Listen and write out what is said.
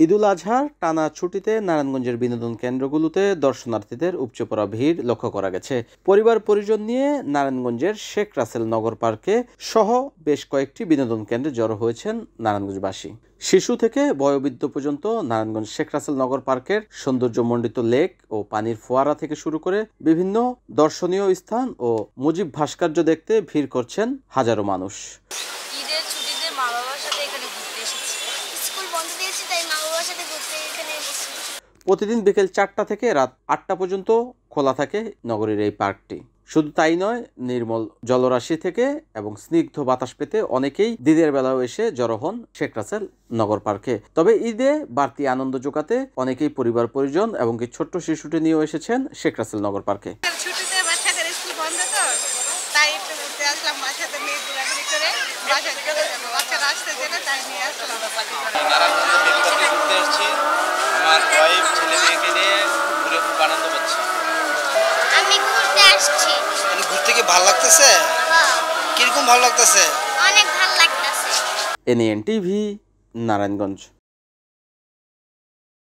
ঈদুল আজহার টানা ছুটিতে নারায়ণগঞ্জের বিনোদন কেন্দ্রগুলোতে দর্শনার্থীদের উপচে পড়া ভিড় লক্ষ্য করা গেছে। পরিবার পরিজন নিয়ে নারায়ণগঞ্জের শেখ রাসেল নগর পার্কে সহ বেশ কয়েকটি বিনোদন কেন্দ্রে জড়ো হয়েছেন নারায়ণগঞ্জবাসী। শিশু থেকে বয়োবৃদ্ধ পর্যন্ত নারায়ণগঞ্জ শেখ রাসেল নগর পার্কের সৌন্দর্যমণ্ডিত লেক ও পানির ফোয়ারা থেকে শুরু করে বিভিন্ন দর্শনীয় স্থান ও মুজিব ভাস্কর্য দেখতে ভিড় করছেন হাজারো মানুষ। ঈদের ছুটিতে মা বাবার সাথে এখানে ঘুরতে এসেছি। স্কুল বন্ধ দিয়েছি তাই মা বাবার সাথে ঘুরতে এখানে এসেছি। প্রতিদিন বিকেল 4টা থেকে রাত 8টা পর্যন্ত খোলা থাকে নগরীর এই পার্কটি। শুধু তাই নয়, নির্মল জলরাশি থেকে এবং স্নিগ্ধ বাতাস পেতে অনেকেই দিনের বেলাও এসে জড়ো হন শেখ রাসেল নগর পার্কে। তবে ঈদে বাড়তি আনন্দ জোগাতে অনেকেই পরিবার পরিজন এবং ছোট্ট শিশুটি নিয়েও এসেছেন শেখ রাসেল নগর পার্কে। ছুটিতে বাচ্চাদের স্কুল বন্ধ তো, তাই একটু ঘুরতে আসলাম, বাচ্চাদের নিয়ে ঘোরাঘুরি করে বাসায় চলে যাবো। বাচ্চারা আসতে জেনে তাই নিয়ে আসলাম। নারায়ণগঞ্জের বিল পার্কে ঘুরতে আসছি। আমার ওয়াইফ ছেলে মেয়েকে নিয়ে ঘুরে খুব আনন্দ পাচ্ছি। আমি ঘুরতে আসছি। ঘুরতে কি ভালো লাগতেছে? কিরকম ভালো লাগতেছে? অনেক ভালো লাগতেছে। NN TV, Narayanganj.